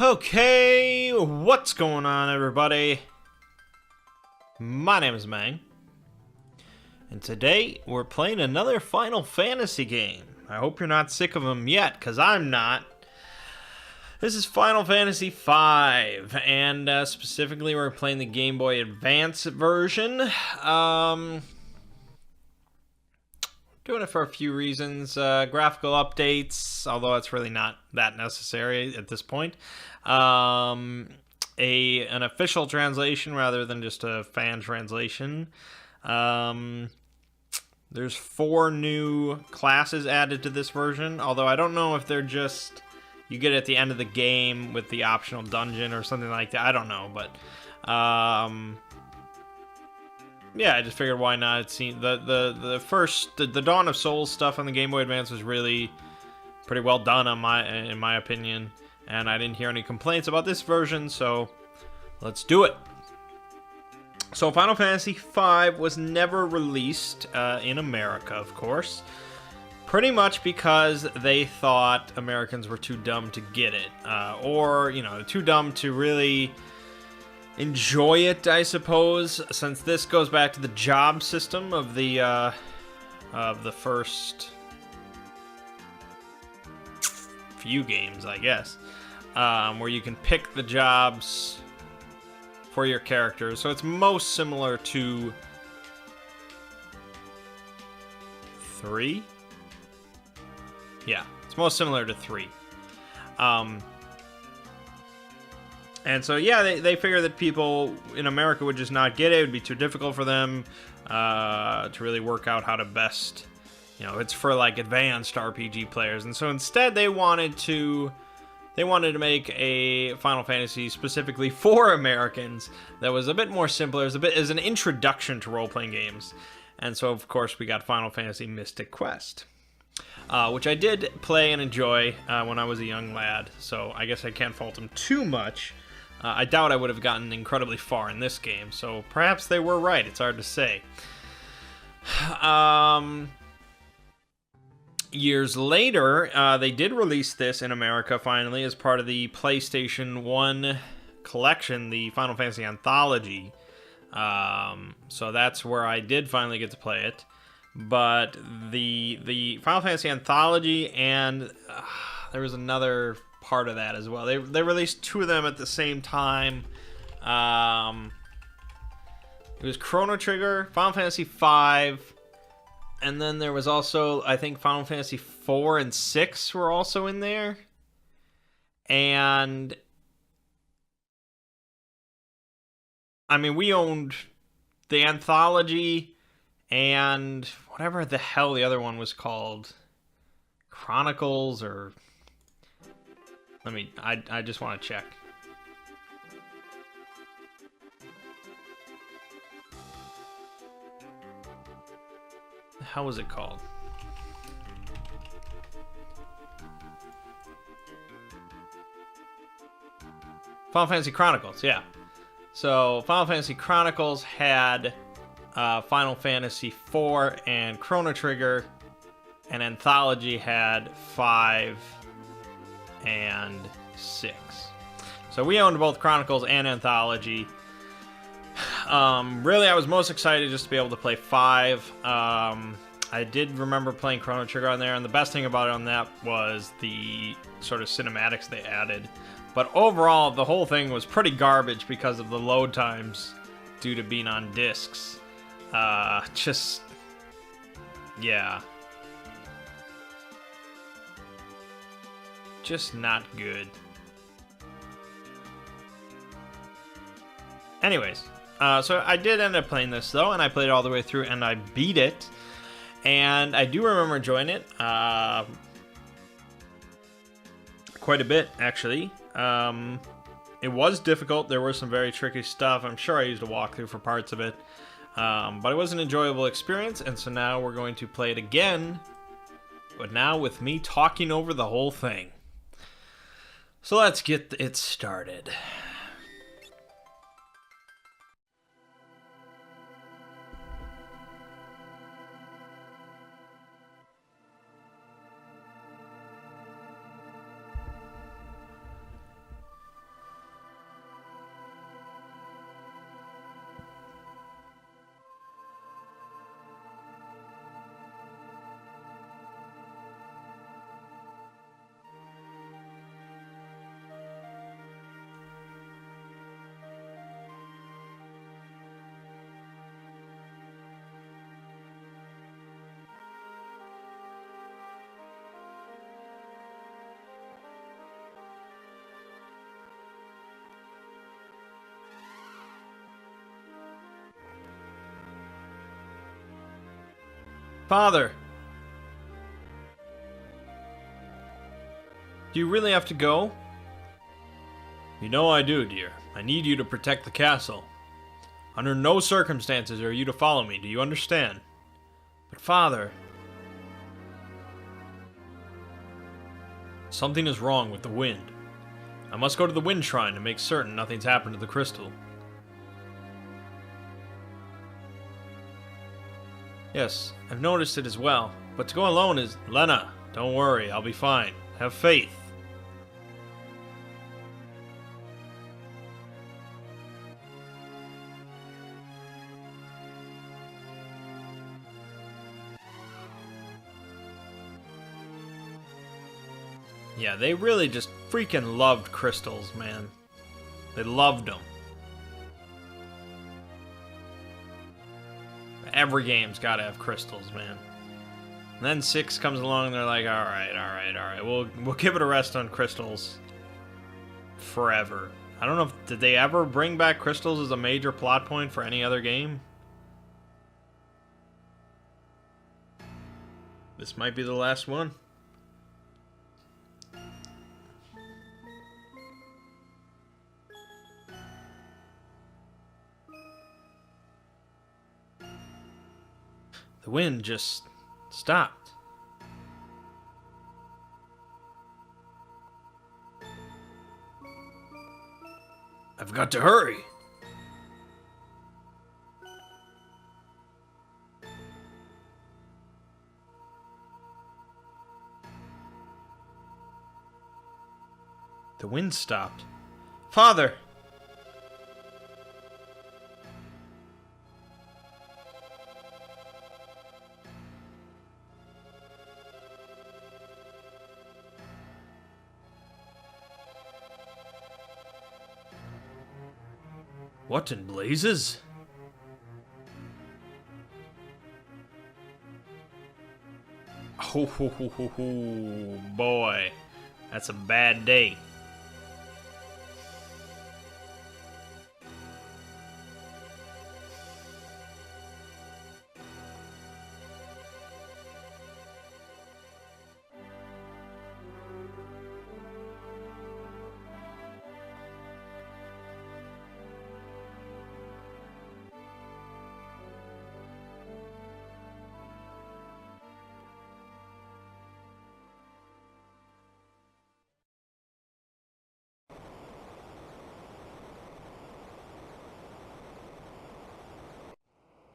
Okay, what's going on, everybody? My name is Mangg, and today we're playing another Final Fantasy game. I hope you're not sick of them yet, because I'm not. This is Final Fantasy V, and specifically we're playing the Game Boy Advance version. Doing it for a few reasons. Graphical updates, although it's really not that necessary at this point. An official translation rather than just a fan translation. There's 4 new classes added to this version, although I don't know if they're just you get at the end of the game with the optional dungeon or something like that. I don't know, but yeah, I just figured why not. It seemed the Dawn of Souls stuff on the Game Boy Advance was really pretty well done in my opinion, and I didn't hear any complaints about this version, so let's do it. So Final Fantasy V was never released in America, of course, pretty much because they thought Americans were too dumb to get it, or too dumb to really enjoy it, I suppose, since this goes back to the job system of the first few games, I guess, where you can pick the jobs for your characters. So it's most similar to 3. Yeah, it's most similar to 3. And so, yeah, they figure that people in America would just not get it. It would be too difficult for them to really work out how to best, it's for like advanced RPG players. And so instead they wanted to make a Final Fantasy specifically for Americans that was a bit more simpler, as an introduction to role-playing games. And so, of course, we got Final Fantasy Mystic Quest, which I did play and enjoy when I was a young lad. So I guess I can't fault them too much. I doubt I would have gotten incredibly far in this game, so perhaps they were right. It's hard to say. Years later, they did release this in America finally as part of the PlayStation 1 collection, the Final Fantasy Anthology. So that's where I did finally get to play it. But the Final Fantasy Anthology and there was another part of that as well. They released 2 of them at the same time. It was Chrono Trigger, Final Fantasy V, and then there was also, I think, Final Fantasy 4 and 6 were also in there. And I mean, we owned the Anthology and whatever the hell the other one was called, Chronicles, or I just want to check. How was it called? Final Fantasy Chronicles, yeah. So Final Fantasy Chronicles had Final Fantasy 4 and Chrono Trigger, and Anthology had 5 and 6. So we owned both Chronicles and Anthology. Really, I was most excited just to be able to play 5. I did remember playing Chrono Trigger on there, and the best thing about it on that was the sort of cinematics they added. But overall, the whole thing was pretty garbage because of the load times due to being on discs. Yeah. Just not good. Anyways, so I did end up playing this, though, and I played it all the way through, and I beat it. And I do remember enjoying it quite a bit, actually. It was difficult. There was some very tricky stuff. I'm sure I used a walkthrough for parts of it. But it was an enjoyable experience, and so now we're going to play it again, but now with me talking over the whole thing. So let's get it started. Father! Do you really have to go? You know I do, dear. I need you to protect the castle. Under no circumstances are you to follow me, do you understand? But Father... Something is wrong with the wind. I must go to the wind shrine to make certain nothing's happened to the crystal. Yes, I've noticed it as well. But to go alone is... Lena, don't worry, I'll be fine. Have faith. Yeah, they really just freaking loved crystals, man. They loved them. Every game's gotta have crystals, man. And then 6 comes along and they're like, alright. We'll give it a rest on crystals. Forever. I don't know if... Did they ever bring back crystals as a major plot point for any other game? This might be the last one. The wind just stopped. I've got to hurry. The wind stopped. Father! What in blazes? Oh, boy. That's a bad day.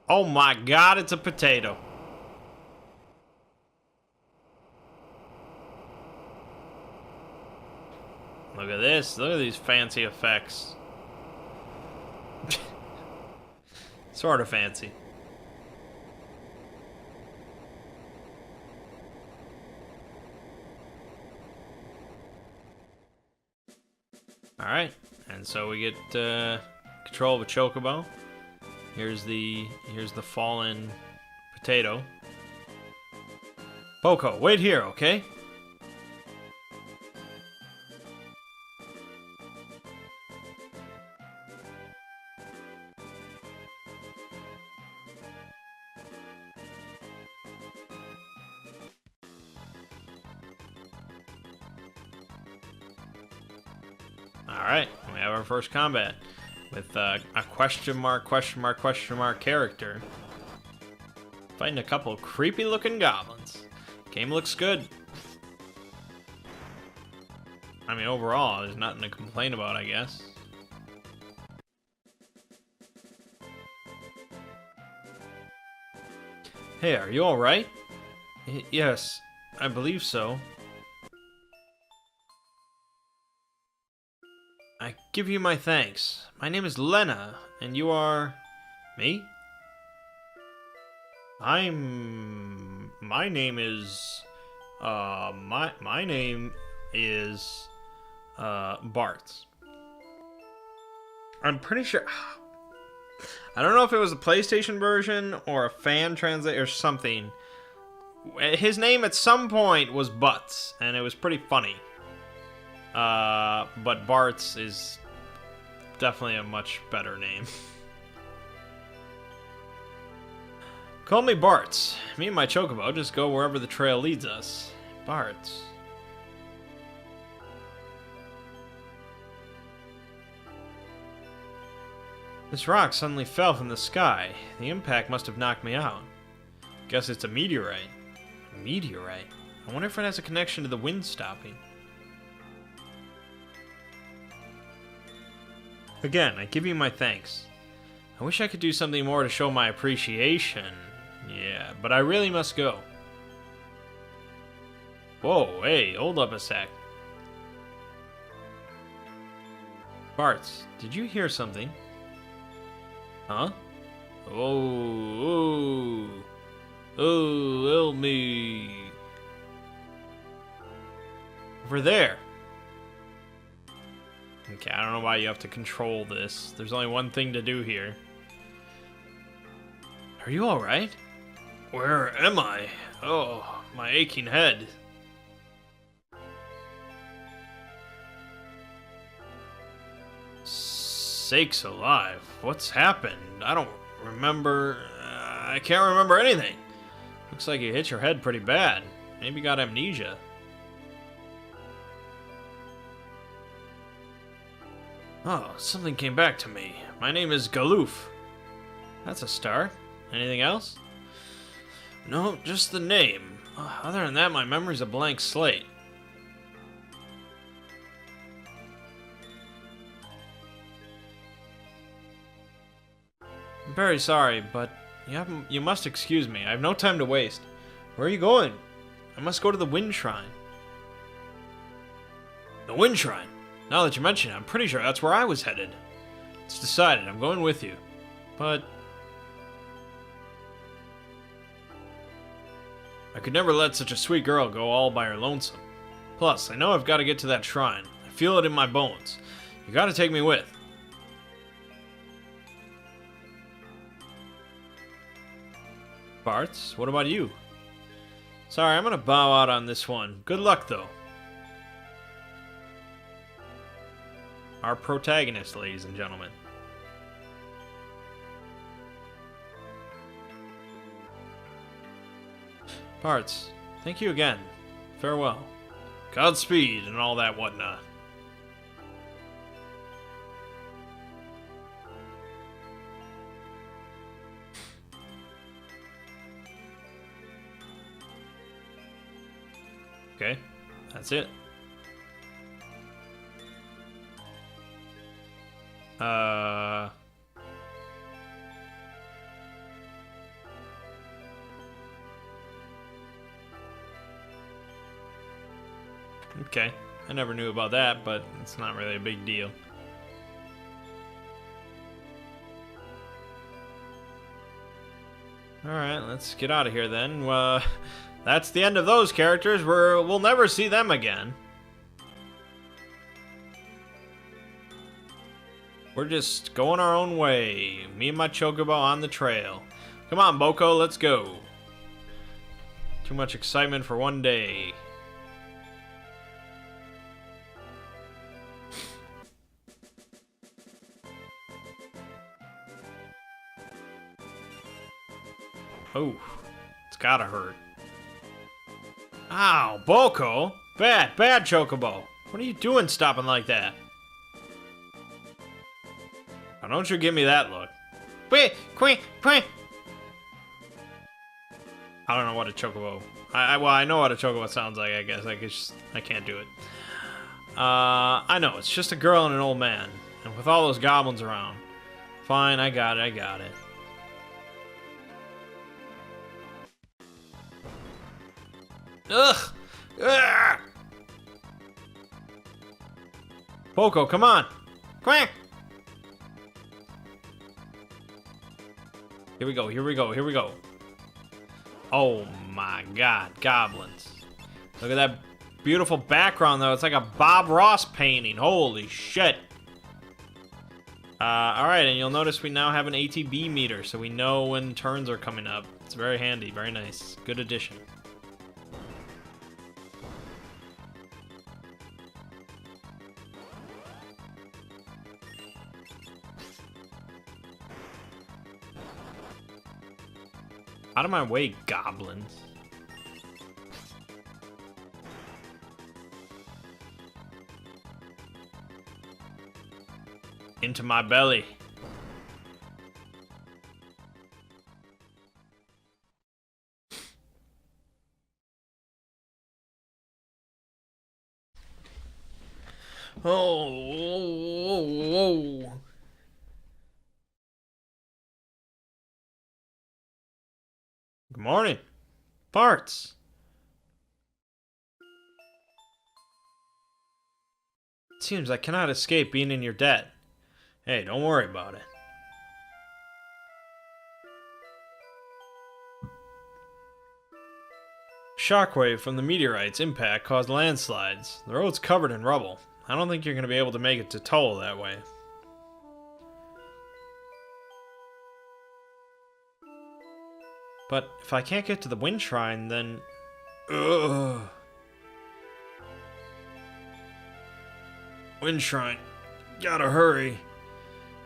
Oh my god, it's a potato. Look at this. Look at these fancy effects. Sort of fancy. Alright, and so we get control of a chocobo. Here's the fallen potato. Poco, wait here, okay? Alright, we have our first combat with a question mark character fighting a couple of creepy looking goblins. Game looks good. I mean, overall, there's nothing to complain about, I guess. Hey, are you alright? Yes, I believe so. I give you my thanks. My name is Lena, and you are... me? My name is... my name is... Bart. I'm pretty sure... I don't know if it was a PlayStation version or a fan translate or something. His name at some point was Butts, and it was pretty funny. But Bart's is definitely a much better name. Call me Bartz. Me and my chocobo just go wherever the trail leads us. Bartz. This rock suddenly fell from the sky. The impact must have knocked me out. Guess it's a meteorite. A meteorite? I wonder if it has a connection to the wind stopping. Again, I give you my thanks. I wish I could do something more to show my appreciation. Yeah, but I really must go. Whoa, hey, hold up a sec. Bartz, did you hear something? Huh? Oh, help me. Over there. Okay, I don't know why you have to control this. There's only one thing to do here. Are you alright? Where am I? Oh, my aching head. Sakes alive. What's happened? I don't remember. I can't remember anything. Looks like you hit your head pretty bad. Maybe you got amnesia. Oh, something came back to me. My name is Galoof. That's a start. Anything else? No, just the name. Other than that, my memory's a blank slate. I'm very sorry, but you must excuse me. I have no time to waste. Where are you going? I must go to the Wind Shrine. The Wind Shrine? Now that you mention it, I'm pretty sure that's where I was headed. It's decided. I'm going with you. But I could never let such a sweet girl go all by her lonesome. Plus, I know I've got to get to that shrine. I feel it in my bones. You got to take me with. Bartz, what about you? Sorry, I'm gonna bow out on this one. Good luck, though. Our protagonist, ladies and gentlemen. Bartz, thank you again. Farewell. Godspeed and all that whatnot. Okay, that's it. Okay, I never knew about that, but it's not really a big deal. Alright, let's get out of here then. That's the end of those characters. We'll never see them again. We're just going our own way. Me and my chocobo on the trail. Come on, Boko, let's go. Too much excitement for one day. Oh, it's gotta hurt. Ow, Boko! Bad chocobo. What are you doing stopping like that? Now don't you give me that look. I don't know what a chocobo. Well, I know what a chocobo sounds like. I guess I can't do it. I know it's just a girl and an old man, and with all those goblins around. Fine, I got it. Ugh! Ugh! Boko, come on! Quack! Here we go. Oh my god, goblins. Look at that beautiful background though. It's like a Bob Ross painting. Holy shit. Alright, and you'll notice we now have an ATB meter, so we know when turns are coming up. It's very handy, very nice. Good addition. Out of my way, goblins. Into my belly. Oh. Good morning. Parts. It seems I cannot escape being in your debt. Hey, don't worry about it. Shockwave from the meteorite's impact caused landslides. The road's covered in rubble. I don't think you're going to be able to make it to Toll that way. But if I can't get to the Wind Shrine, then... Ugh. Wind Shrine. Gotta hurry.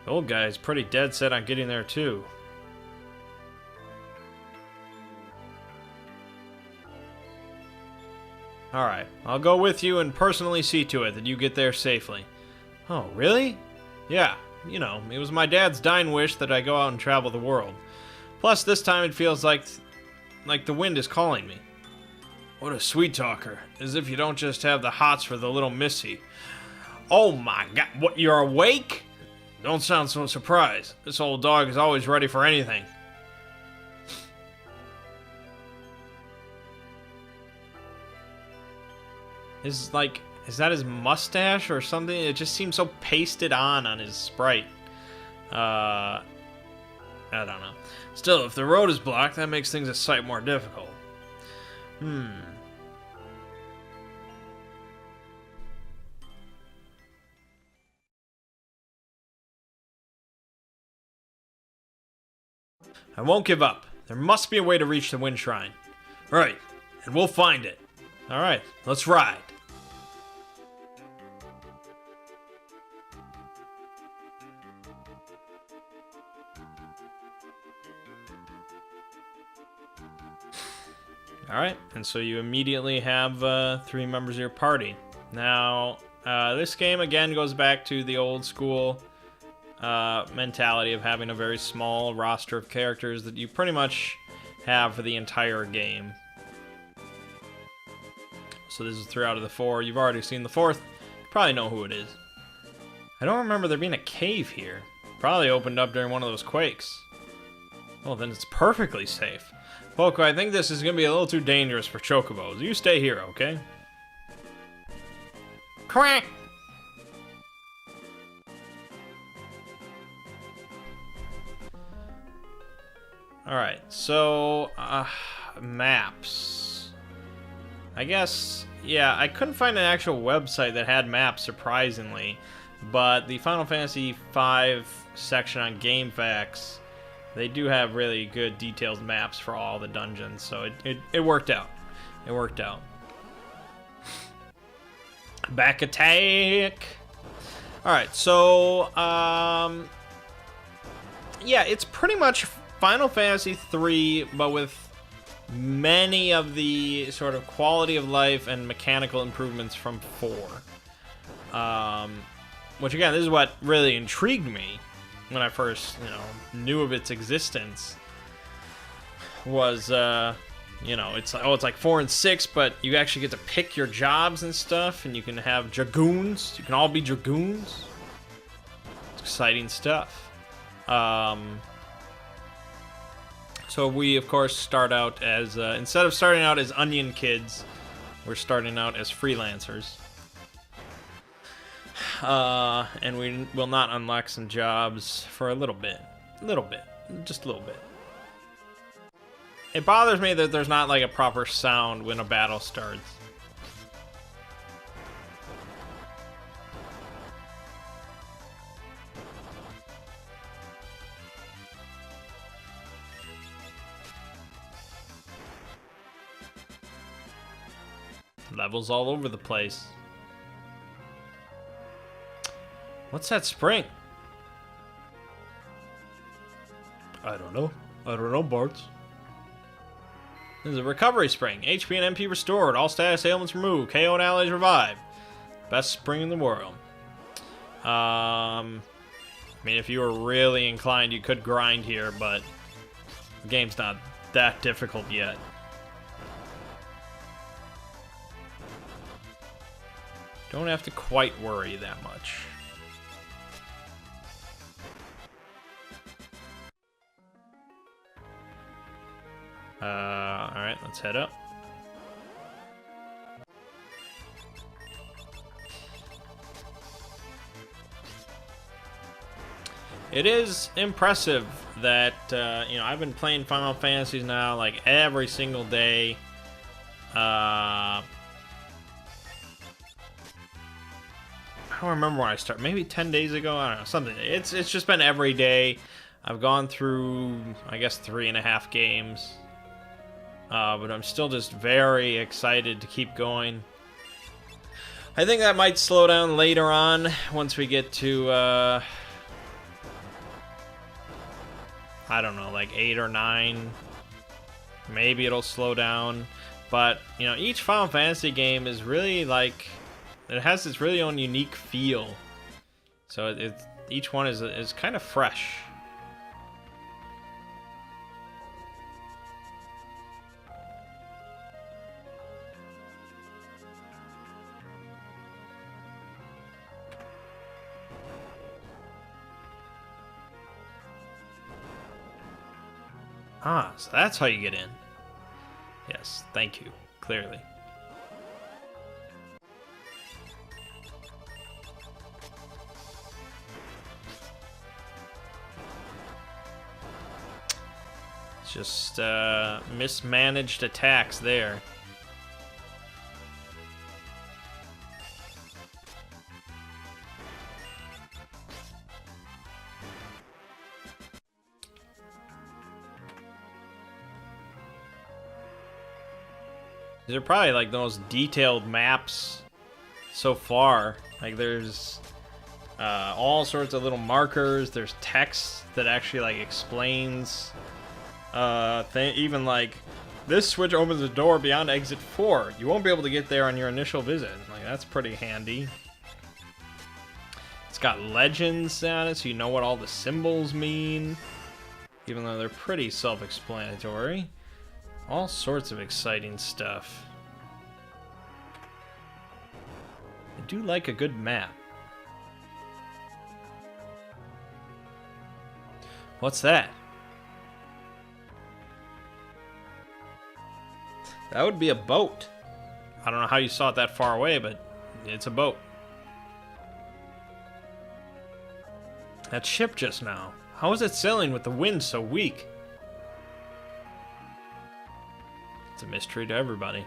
The old guy's pretty dead set on getting there, too. Alright, I'll go with you and personally see to it that you get there safely. Oh, really? Yeah, you know, it was my dad's dying wish that I go out and travel the world. Plus, this time it feels like the wind is calling me. What a sweet talker. As if you don't just have the hots for the little missy. Oh my god, what, you're awake? Don't sound so surprised. This old dog is always ready for anything. Is that his mustache or something? It just seems so pasted on his sprite. I don't know. Still, if the road is blocked, that makes things a sight more difficult. I won't give up. There must be a way to reach the Wind Shrine. Right, and we'll find it. Alright, let's ride. Alright, and so you immediately have 3 members of your party. Now, this game again goes back to the old school mentality of having a very small roster of characters that you pretty much have for the entire game. So this is 3 out of the 4. You've already seen the 4th. You probably know who it is. I don't remember there being a cave here. Probably opened up during one of those quakes. Well, then it's perfectly safe. Poco, I think this is going to be a little too dangerous for chocobos. You stay here, okay? Quack! Alright, so, maps. I guess, yeah, I couldn't find an actual website that had maps, surprisingly. But the Final Fantasy V section on GameFAQs, they do have really good detailed maps for all the dungeons, so it worked out. It worked out. Back attack! Alright, so, yeah, it's pretty much Final Fantasy III, but with many of the sort of quality of life and mechanical improvements from 4. Which, again, this is what really intrigued me when I first, knew of its existence. Was, it's like 4 and 6, but you actually get to pick your jobs and stuff, and you can have dragoons. You can all be dragoons. It's exciting stuff. So we, of course, start out as, instead of starting out as onion kids, we're starting out as freelancers. And we will not unlock some jobs for a little bit. Just a little bit. It bothers me that there's not, like, a proper sound when a battle starts. Levels all over the place. What's that spring? I don't know, Bart. This is a recovery spring. HP and MP restored. All status ailments removed. KO and allies revived. Best spring in the world. I mean, if you were really inclined, you could grind here, but the game's not that difficult yet. Don't have to quite worry that much. Alright, let's head up. It is impressive that, you know, I've been playing Final Fantasies now, like, every single day. I don't remember when I started. Maybe 10 days ago? I don't know, something. It's just been every day. I've gone through, I guess, 3.5 games. But I'm still just very excited to keep going. I think that might slow down later on once we get to, I don't know, like 8 or 9. Maybe it'll slow down. But, you know, each Final Fantasy game is really like, it has its really own unique feel. So each one is kind of fresh. Ah, so that's how you get in. Yes, thank you, clearly. It's just mismanaged attacks there. These are probably like the most detailed maps so far. Like there's all sorts of little markers. There's text that actually like explains even like this switch opens the door beyond exit 4. You won't be able to get there on your initial visit. Like that's pretty handy. It's got legends on it so you know what all the symbols mean, even though they're pretty self-explanatory. All sorts of exciting stuff. I do like a good map. What's that? That would be a boat. I don't know how you saw it that far away, but it's a boat. That ship just now. How is it sailing with the wind so weak? It's a mystery to everybody.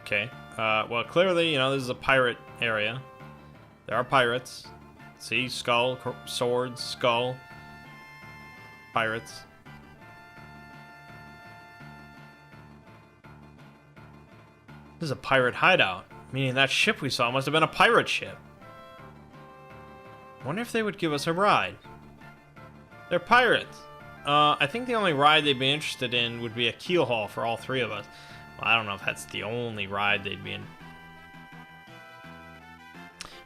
Okay. Well, clearly, you know, this is a pirate area. There are pirates. See, skull, swords, skull. Pirates. This is a pirate hideout, meaning that ship we saw must have been a pirate ship. Wonder if they would give us a ride. They're pirates. I think the only ride they'd be interested in would be a keel haul for all three of us. Well, I don't know if that's the only ride they'd be in.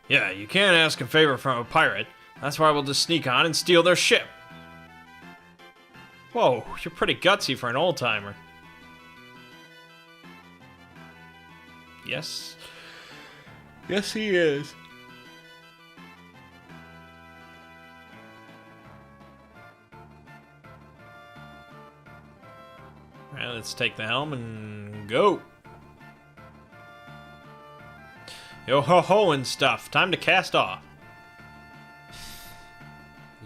Yeah, you can't ask a favor from a pirate. That's why we'll just sneak on and steal their ship. Whoa, you're pretty gutsy for an old-timer. Yes. Yes, he is. Alright, let's take the helm and go. Yo ho ho and stuff. Time to cast off.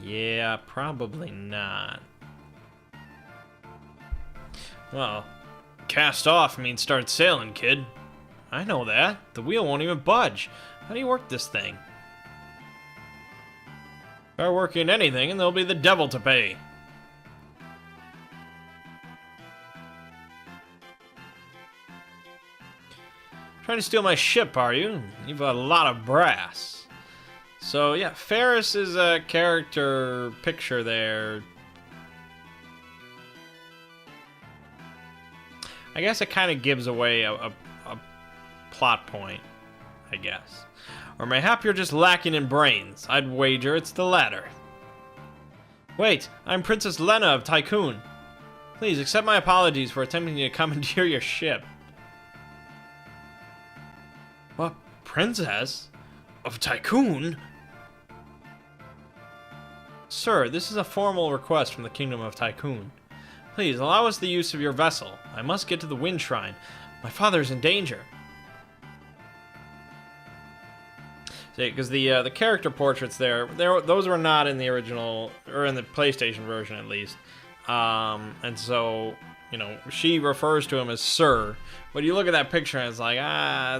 Yeah, probably not. Well, cast off means start sailing, kid. I know that. The wheel won't even budge. How do you work this thing? Start working anything and there'll be the devil to pay. Trying to steal my ship, are you? You've a lot of brass. So, yeah, Ferris is a character picture there. I guess it kind of gives away a plot point, I guess. Or mayhap you're just lacking in brains. I'd wager it's the latter. Wait, I'm Princess Lena of Tycoon. Please accept my apologies for attempting to commandeer your ship. What, Princess? Of Tycoon? Sir, this is a formal request from the Kingdom of Tycoon. Please, allow us the use of your vessel. I must get to the Wind Shrine. My father is in danger. See, because the character portraits those were not in the original, or in the PlayStation version at least. And so, you know, she refers to him as Sir. But you look at that picture and it's like,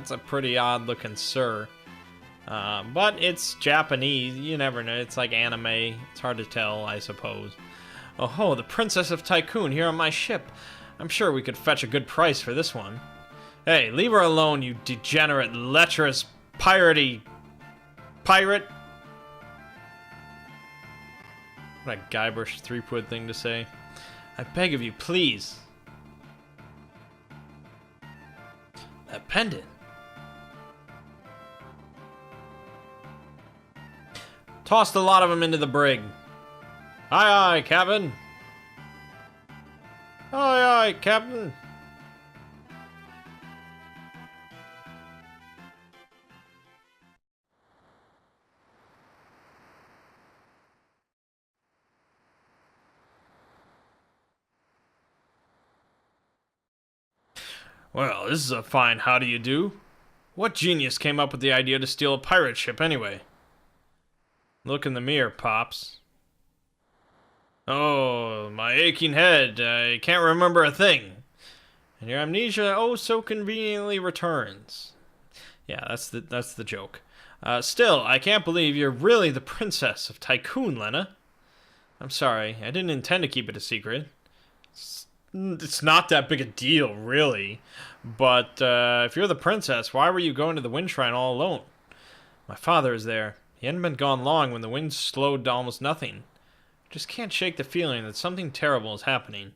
it's a pretty odd-looking Sir. But it's Japanese, you never know. It's like anime. It's hard to tell, I suppose. Oh ho, the Princess of Tycoon here on my ship. I'm sure we could fetch a good price for this one. Hey, leave her alone, you degenerate, lecherous, pirate. What a Guybrush Threepwood thing to say. I beg of you, please. That pendant. Tossed a lot of them into the brig. Aye, aye, Captain. Aye, aye, Captain. Well, this is a fine how do you do. What genius came up with the idea to steal a pirate ship anyway? Look in the mirror, Pops. Oh, my aching head. I can't remember a thing. And your amnesia oh so conveniently returns. Yeah, that's the joke. Still, I can't believe you're really the Princess of Tycoon, Lena. I'm sorry, I didn't intend to keep it a secret. It's not that big a deal, really. But if you're the princess, why were you going to the Wind Shrine all alone? My father is there. He hadn't been gone long when the wind slowed to almost nothing. I just can't shake the feeling that something terrible is happening.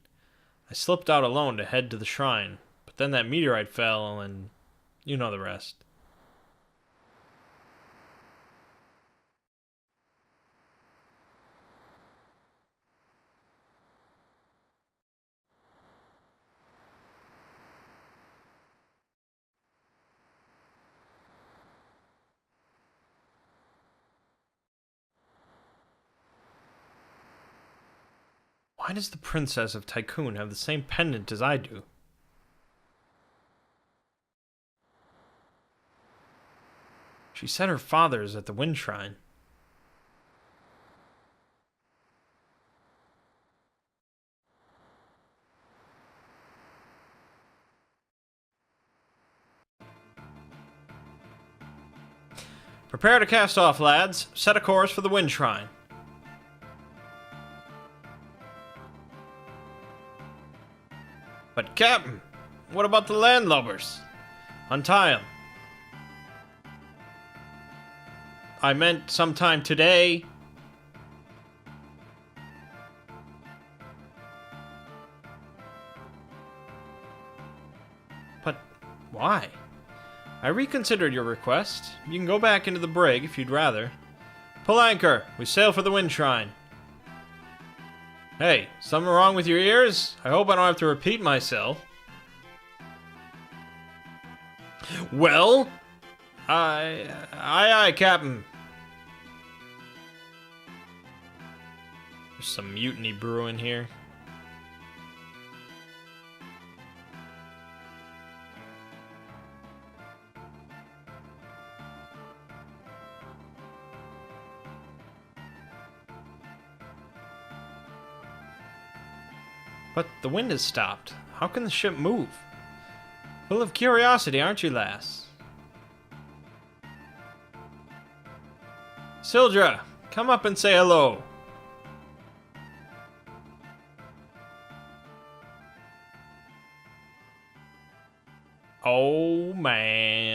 I slipped out alone to head to the shrine, but then that meteorite fell, and you know the rest. Why does the Princess of Tycoon have the same pendant as I do? She said her father's at the Wind Shrine. Prepare to cast off, lads. Set a course for the Wind Shrine. But, Captain, what about the landlubbers? Untie them. I meant sometime today. But why? I reconsidered your request. You can go back into the brig if you'd rather. Pull anchor. We sail for the Wind Shrine. Hey, something wrong with your ears? I hope I don't have to repeat myself. Well? Aye, Captain. There's some mutiny brewing here. But the wind has stopped. How can the ship move? Full of curiosity, aren't you, lass? Sildra, come up and say hello. Oh, man.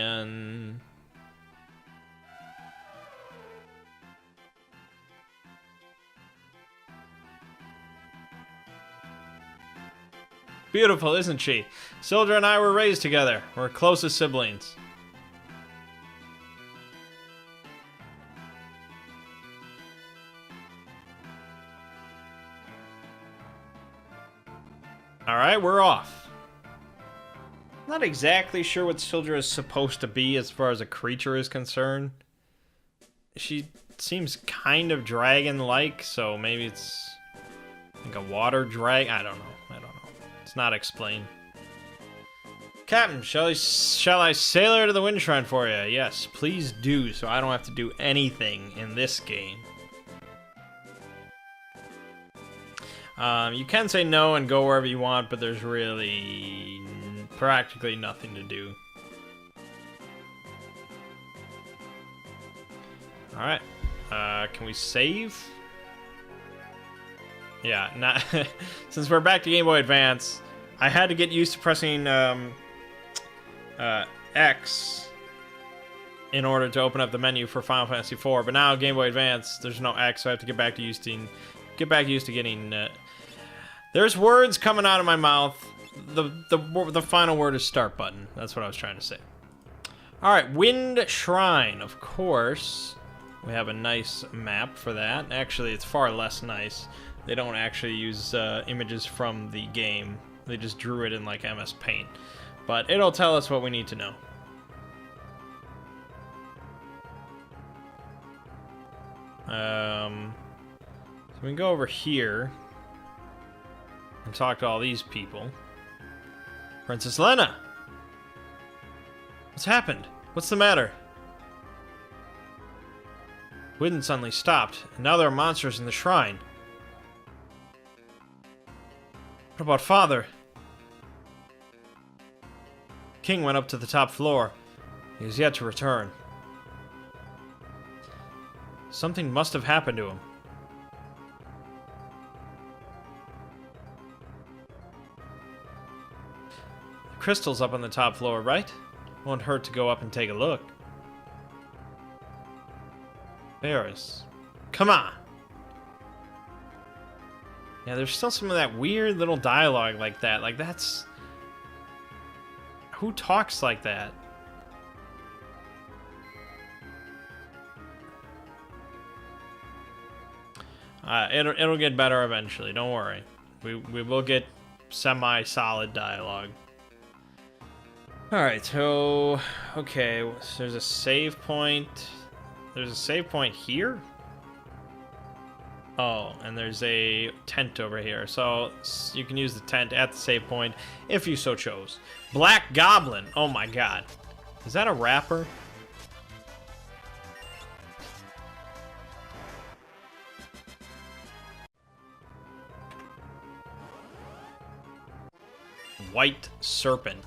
Beautiful, isn't she? Sildra and I were raised together. We're closest siblings. Alright, we're off. Not exactly sure what Sildra is supposed to be as far as a creature is concerned. She seems kind of dragon-like, so maybe it's like a water dragon. I don't know. It's not explained. Captain, shall I sail her to the Wind Shrine for you? Yes, please do, so I don't have to do anything in this game. You can say no and go wherever you want, but there's really practically nothing to do. Alright. Can we save? Yeah, not since we're back to Game Boy Advance, I had to get used to pressing X in order to open up the menu for Final Fantasy IV. But now Game Boy Advance, there's no X, so I have to get back used to getting. There's words coming out of my mouth. The final word is start button. That's what I was trying to say. All right, Wind Shrine, of course. We have a nice map for that. Actually, it's far less nice. They don't actually use images from the game. They just drew it in like MS Paint. But it'll tell us what we need to know. So we can go over here and talk to all these people. Princess Lena! What's happened? What's the matter? Wind suddenly stopped, and now there are monsters in the shrine. What about Father? King went up to the top floor. He has yet to return. Something must have happened to him. The crystal's up on the top floor, right? Won't hurt to go up and take a look. Varys. Come on! Yeah, there's still some of that weird little dialogue like that. Like, that's... Who talks like that? It'll get better eventually, don't worry. We will get semi-solid dialogue. Alright, so... Okay, so there's a save point. There's a save point here? Oh, and there's a tent over here. So you can use the tent at the save point if you so chose. Black Goblin. Oh my god. Is that a rapper? White Serpent.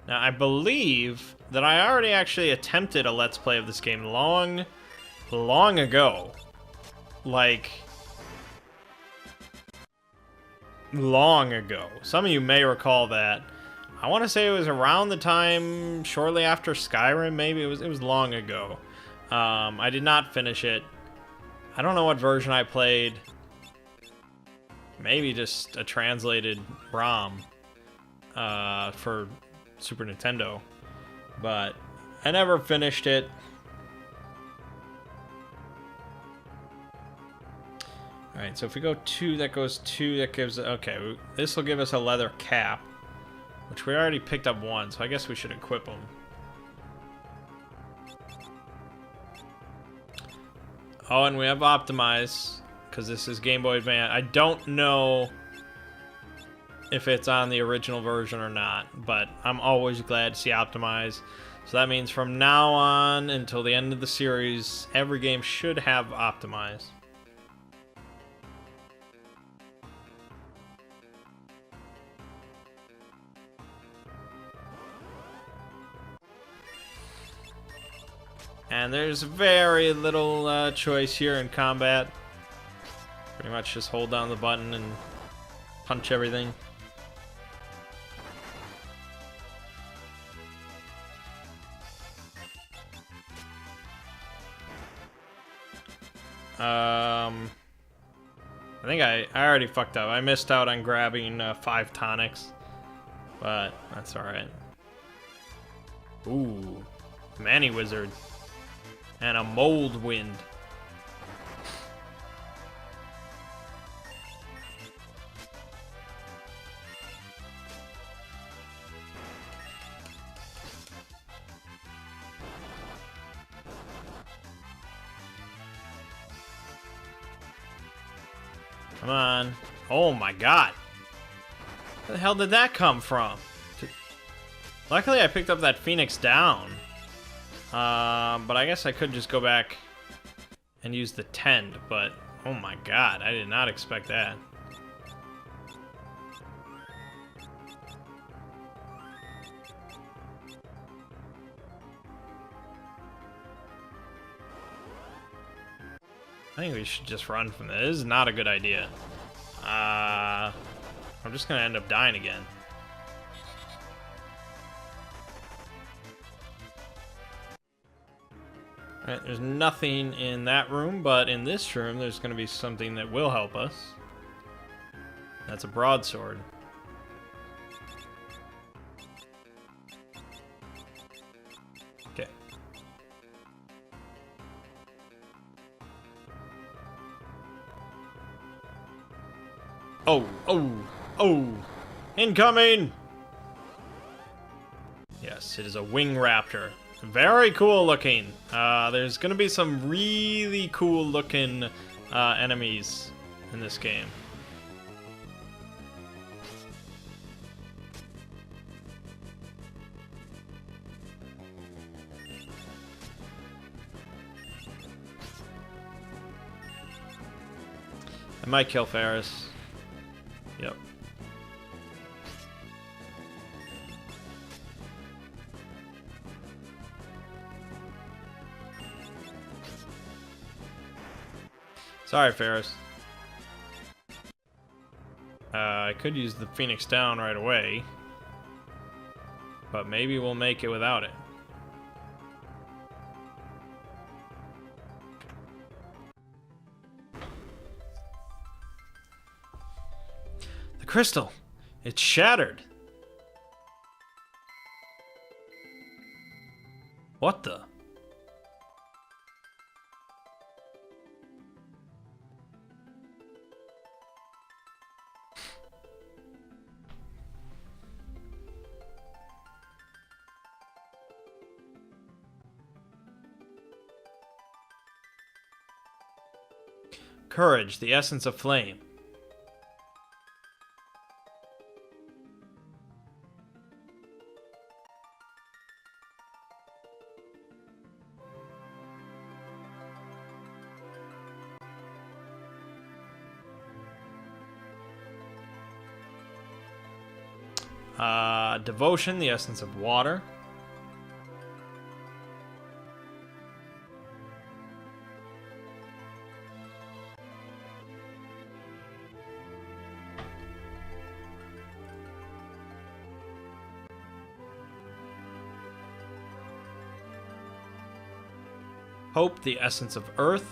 Now, I believe that I already actually attempted a Let's Play of this game long ago. Like, long ago. Some of you may recall that. I want to say it was around the time, shortly after Skyrim, maybe. It was long ago. I did not finish it. I don't know what version I played. Maybe just a translated ROM for Super Nintendo, but I never finished it. Alright, so if we go 2, that goes 2, that gives... Okay, this will give us a leather cap, which we already picked up 1, so I guess we should equip them. Oh, and we have Optimize, because this is Game Boy Advance. I don't know if it's on the original version or not, but I'm always glad to see Optimize. So that means from now on until the end of the series, every game should have Optimize. And there's very little choice here in combat. Pretty much just hold down the button and punch everything. I think I already fucked up. I missed out on grabbing 5 tonics. But that's alright. Ooh. Manny Wizard. And a Mold Wind. Come on. Oh my god. Where the hell did that come from? Luckily I picked up that Phoenix down. But I guess I could just go back and use the Tend, but oh my god, I did not expect that. I think we should just run from this. This is not a good idea. I'm just gonna end up dying again. Alright, there's nothing in that room, but in this room there's gonna be something that will help us. That's a broadsword. Okay. Oh! Incoming! Yes, it is a wing raptor. Very cool looking. There's gonna be some really cool looking enemies in this game. I might kill Ferris. Yep. Sorry, Ferris. I could use the Phoenix down right away, but maybe we'll make it without it. The crystal! It's shattered! What the? Courage, the essence of flame. Devotion, the essence of water. Hope, the essence of earth.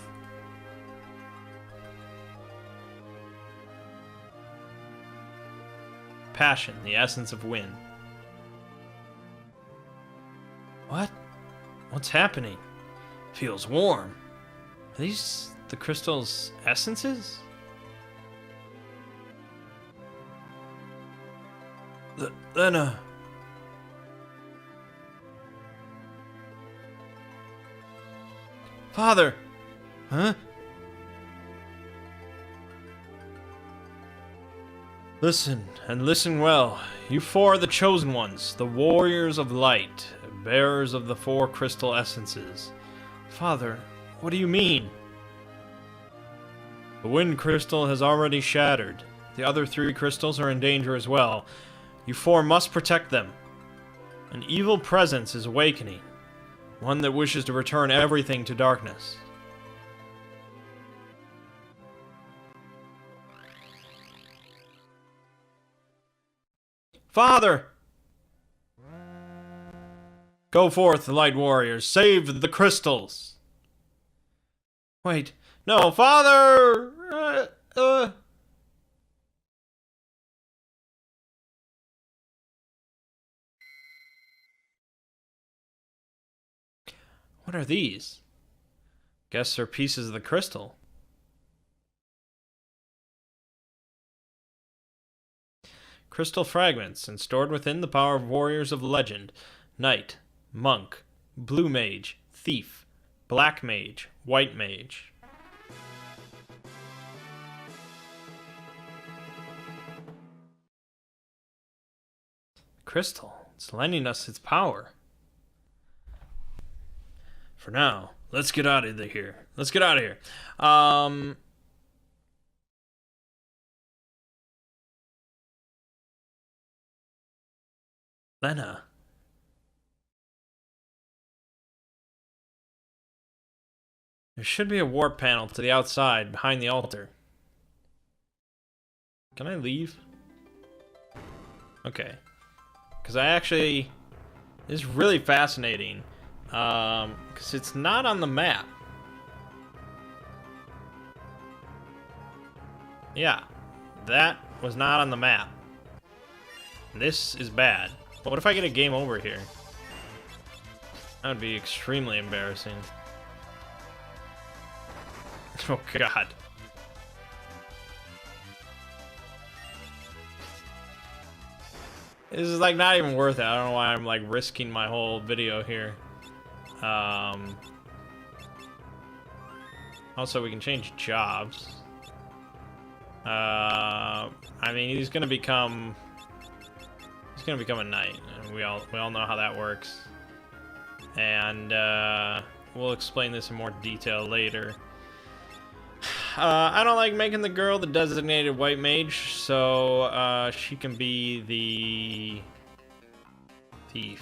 Passion, the essence of wind. What? What's happening? Feels warm. Are these the crystal's essences? Lena. Father! Huh? Listen, and listen well. You four are the chosen ones, the warriors of light, bearers of the 4 crystal essences. Father, what do you mean? The wind crystal has already shattered. The other 3 crystals are in danger as well. You 4 must protect them. An evil presence is awakening. One that wishes to return everything to darkness. Father! Go forth, light warriors. Save the crystals. Wait. No, Father! What are these? Guess they're pieces of the crystal. Crystal fragments, and stored within the power of warriors of legend. Knight, monk, blue mage, thief, black mage, white mage. Crystal, it's lending us its power. For now, let's get out of here. Let's get out of here. Lena. There should be a warp panel to the outside, behind the altar. Can I leave? Okay. Because I actually... This is really fascinating. Because it's not on the map. Yeah. That was not on the map. This is bad. But what if I get a game over here? That would be extremely embarrassing. Oh god. This is like not even worth it. I don't know why I'm like risking my whole video here. Also, we can change jobs. I mean, he's gonna become a knight, and we all know how that works. And we'll explain this in more detail later. I don't like making the girl the designated white mage, so she can be the thief.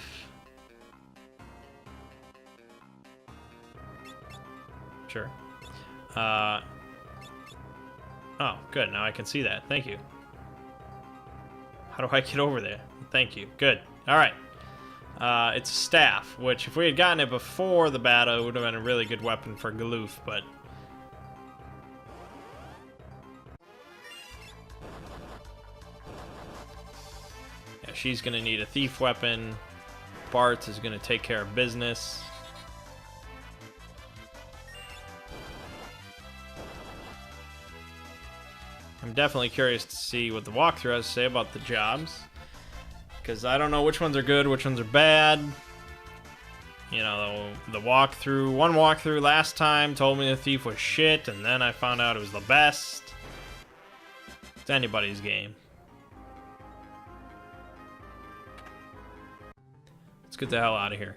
Sure. Oh, good. Now I can see that. Thank you. How do I get over there? Thank you. Good. All right. It's a staff, which if we had gotten it before the battle, it would have been a really good weapon for Galoof, but... yeah, she's going to need a thief weapon. Bart is going to take care of business. I'm definitely curious to see what the walkthrough has to say about the jobs. Because I don't know which ones are good, which ones are bad. You know, the walkthrough, one walkthrough last time told me the thief was shit, and then I found out it was the best. It's anybody's game. Let's get the hell out of here.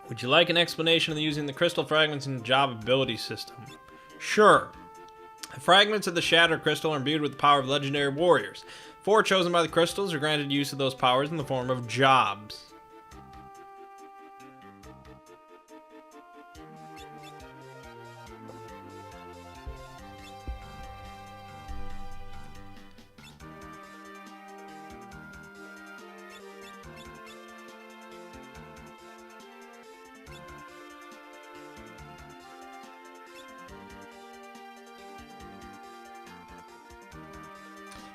Would you like an explanation of using the crystal fragments in the job ability system? Sure. The fragments of the Shattered Crystal are imbued with the power of legendary warriors. 4 chosen by the crystals are granted use of those powers in the form of jobs.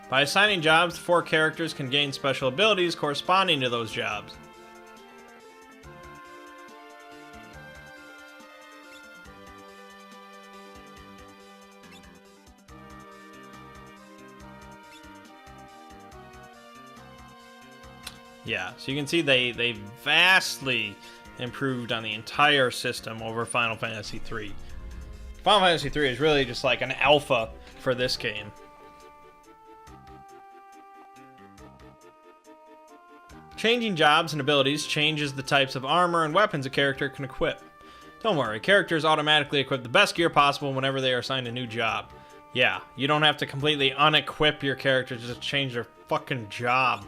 By assigning jobs, 4 characters can gain special abilities corresponding to those jobs. Yeah, so you can see they vastly improved on the entire system over Final Fantasy III. Final Fantasy III is really just like an alpha for this game. Changing jobs and abilities changes the types of armor and weapons a character can equip. Don't worry, characters automatically equip the best gear possible whenever they are assigned a new job. Yeah, you don't have to completely unequip your character to just change their fucking job.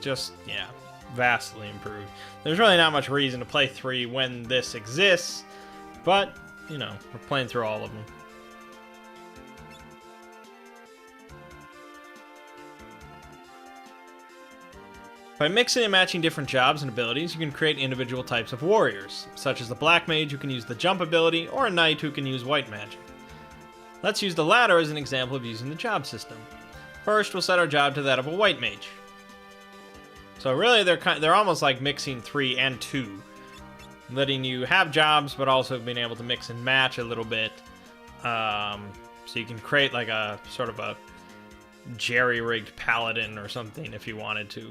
just, yeah, vastly improved. There's really not much reason to play 3 when this exists, but, you know, we're playing through all of them. By mixing and matching different jobs and abilities, you can create individual types of warriors, such as the Black Mage who can use the jump ability, or a Knight who can use white magic. Let's use the latter as an example of using the job system. First, we'll set our job to that of a white mage. So really, they're almost like mixing 3 and 2, letting you have jobs, but also being able to mix and match a little bit. So you can create like a sort of a jerry-rigged paladin or something if you wanted to.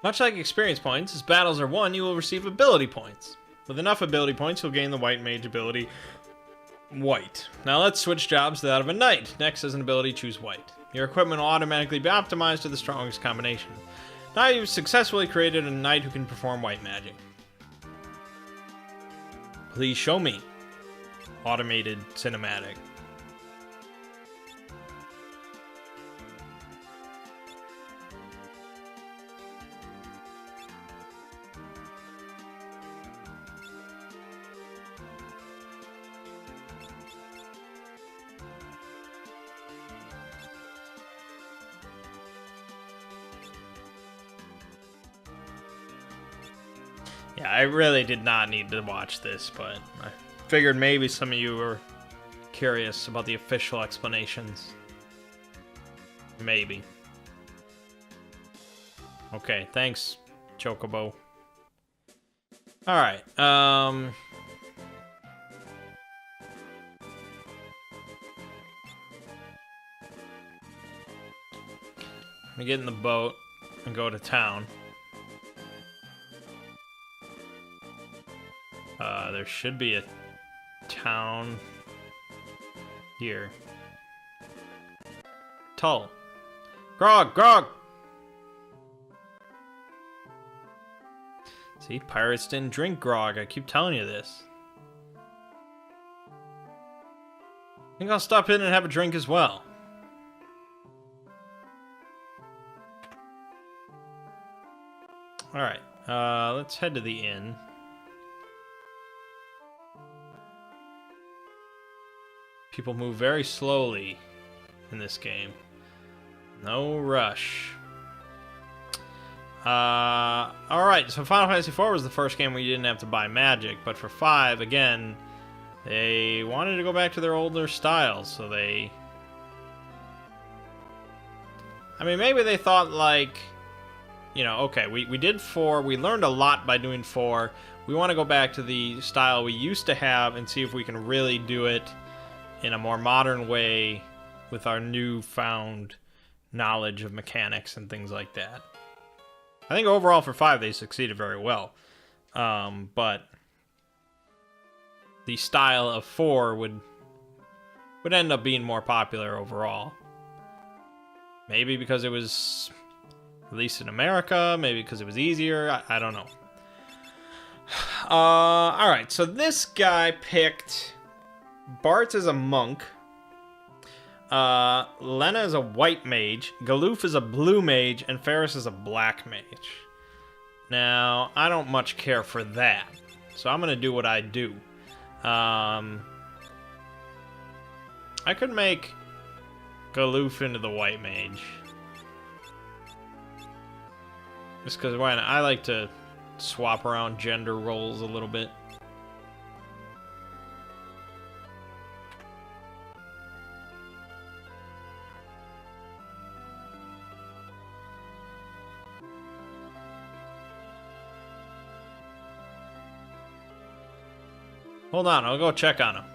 Much like experience points, as battles are won, you will receive ability points. With enough ability points, you'll gain the white mage ability, white. Now let's switch jobs to that of a knight. Next, as an ability, choose white. Your equipment will automatically be optimized to the strongest combination. Now you've successfully created a knight who can perform white magic. Please show me. Automated cinematic. Yeah, I really did not need to watch this, but I figured maybe some of you were curious about the official explanations. Maybe. Okay, thanks, Chocobo. Alright, I'm gonna get in the boat and go to town. There should be a town here. Tull. Grog! Grog! See, pirates didn't drink grog. I keep telling you this. I think I'll stop in and have a drink as well. Alright, let's head to the inn. People move very slowly in this game. No rush. Alright, so Final Fantasy IV was the first game where you didn't have to buy magic, but for 5, again, they wanted to go back to their older styles, so they... I mean, maybe they thought, like, you know, okay, we did 4, we learned a lot by doing 4, we want to go back to the style we used to have and see if we can really do it in a more modern way with our newfound knowledge of mechanics and things like that. I think overall for 5 they succeeded very well. But the style of 4 would end up being more popular overall. Maybe because it was released in America, maybe because it was easier, I don't know. Alright, so this guy picked Bart is a monk. Lena is a white mage. Galoof is a blue mage. And Ferris is a black mage. Now, I don't much care for that. So I'm going to do what I do. I could make Galoof into the white mage. Just because I like to swap around gender roles a little bit. Hold on, I'll go check on him.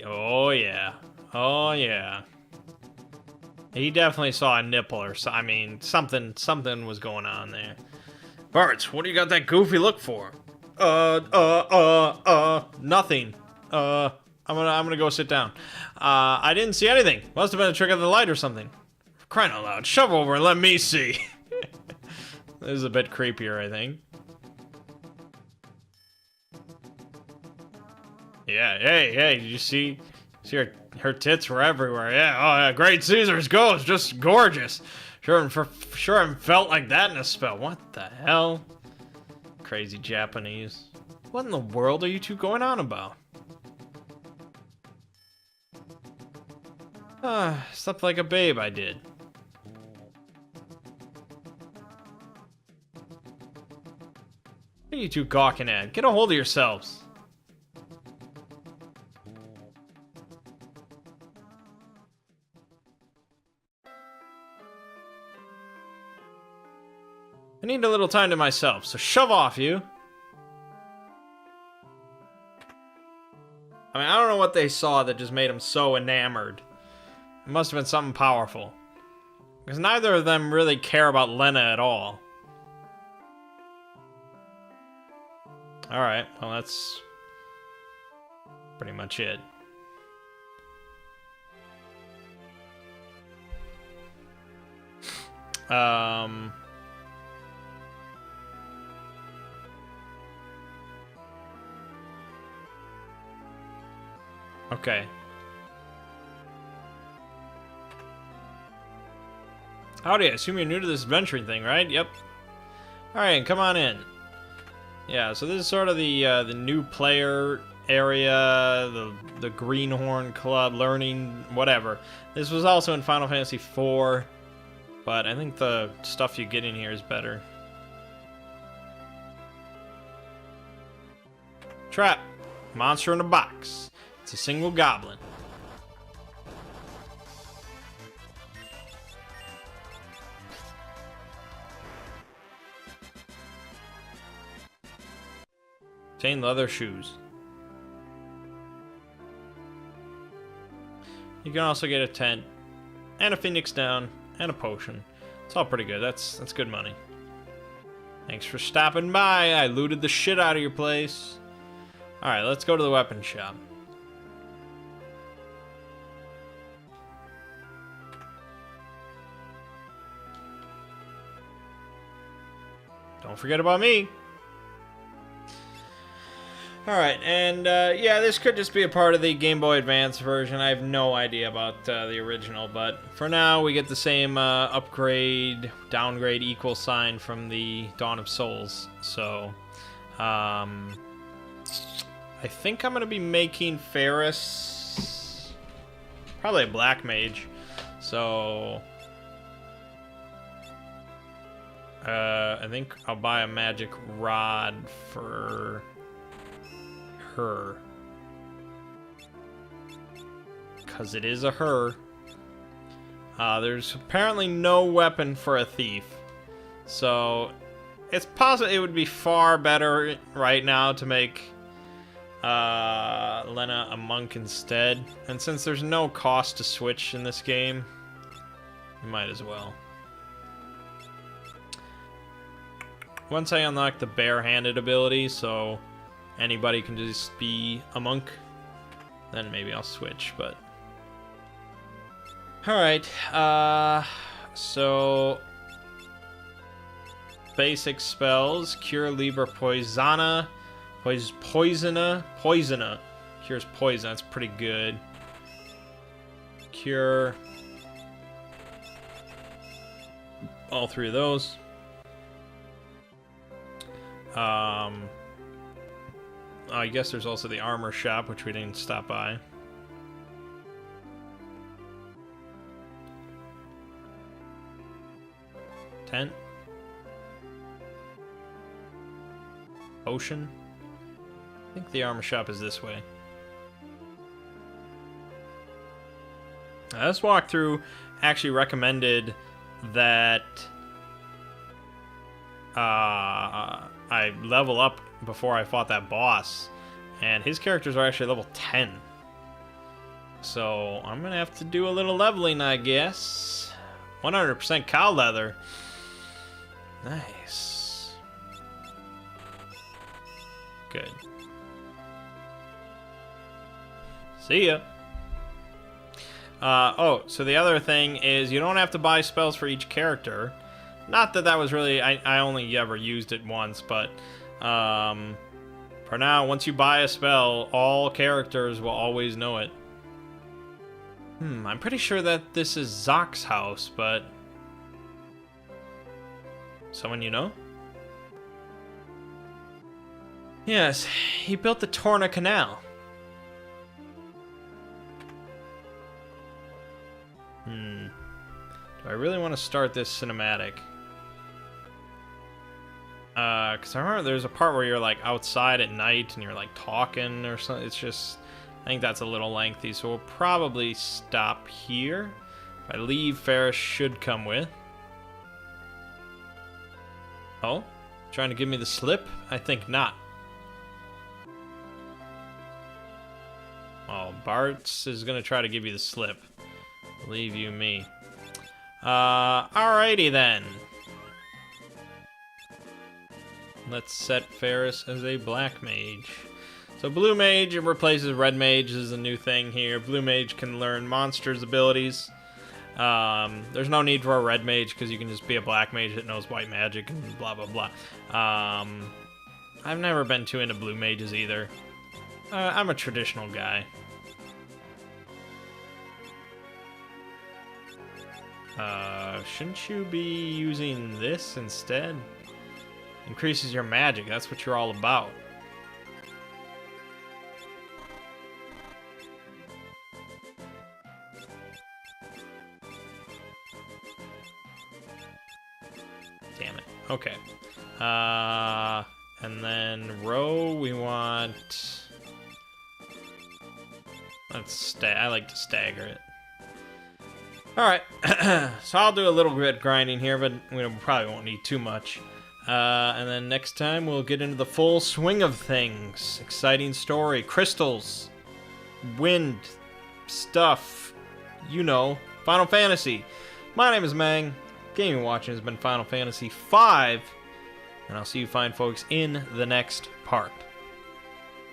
Oh yeah. Oh yeah. He definitely saw a nipple or so. I mean, something was going on there. Bart, what do you got that goofy look for? Nothing. I'm gonna go sit down. I didn't see anything. Must have been a trick of the light or something. Of Crying out loud. Shove over and let me see. This is a bit creepier, I think. Yeah, hey, did you see her tits were everywhere. Yeah, oh yeah, Great Caesar's ghost, just gorgeous. Sure I felt like that in a spell. What the hell? Crazy Japanese. What in the world are you two going on about? Slept like a babe, I did. What are you two gawking at? Get a hold of yourselves. I need a little time to myself, so shove off, you. I mean, I don't know what they saw that just made them so enamored. It must have been something powerful. Because neither of them really care about Lena at all. Alright, well that's pretty much it. Okay. Howdy, I assume you're new to this adventuring thing, right? Yep. Alright, come on in. Yeah, so this is sort of the new player area, the Greenhorn Club, learning, whatever. This was also in Final Fantasy IV, but I think the stuff you get in here is better. Trap. Monster in a box. It's a single goblin. Obtain leather shoes. You can also get a tent, and a phoenix down, and a potion. It's all pretty good. That's good money. Thanks for stopping by. I looted the shit out of your place. Alright, let's go to the weapon shop. Don't forget about me. Alright, and yeah, this could just be a part of the Game Boy Advance version. I have no idea about the original, but for now we get the same upgrade, downgrade, equal sign from the Dawn of Souls. So, I think I'm going to be making Ferris probably a black mage. So, I think I'll buy a magic rod for her, because it is a her. There's apparently no weapon for a thief, so it's possible it would be far better right now to make Lena a monk instead, and since there's no cost to switch in this game, you might as well. Once I unlock the barehanded ability, so anybody can just be a monk, then maybe I'll switch, but... Alright, so... Basic spells, Cure Liber Poisona, Poisona, Cures poison, that's pretty good. Cure... all three of those. I guess there's also the armor shop, which we didn't stop by. Tent. Ocean. I think the armor shop is this way. This walkthrough actually recommended that I level up before I fought that boss, and his characters are actually level 10. So I'm gonna have to do a little leveling, I guess. 100% cow leather. Nice. Good. See ya. Oh, so the other thing is you don't have to buy spells for each character. Not that that was really... I only ever used it once, but... for now, once you buy a spell, all characters will always know it. I'm pretty sure that this is Zock's house, but... Someone you know? Yes, he built the Torna Canal. Do I really want to start this cinematic? Because I remember there's a part where you're, like, outside at night and you're, like, talking or something. It's just... I think that's a little lengthy, so we'll probably stop here. If I leave, Ferris should come with. Oh? Trying to give me the slip? I think not. Oh, Bart's is going to try to give you the slip. Leave you me. Alrighty then. Let's set Ferris as a black mage. So blue mage, it replaces red mage. This is a new thing here. Blue mage can learn monsters' abilities. There's no need for a red mage because you can just be a black mage that knows white magic and blah blah blah. I've never been too into blue mages either. I'm a traditional guy. Shouldn't you be using this instead? Increases your magic, that's what you're all about. Damn it. Okay. And then row, we want... I like to stagger it. Alright, so I'll do a little bit grinding here, but we probably won't need too much. And then next time we'll get into the full swing of things. Exciting story, crystals, wind, stuff, you know, Final Fantasy. My name is Mangg. Gaming watching has been Final Fantasy V, and I'll see you fine folks in the next part.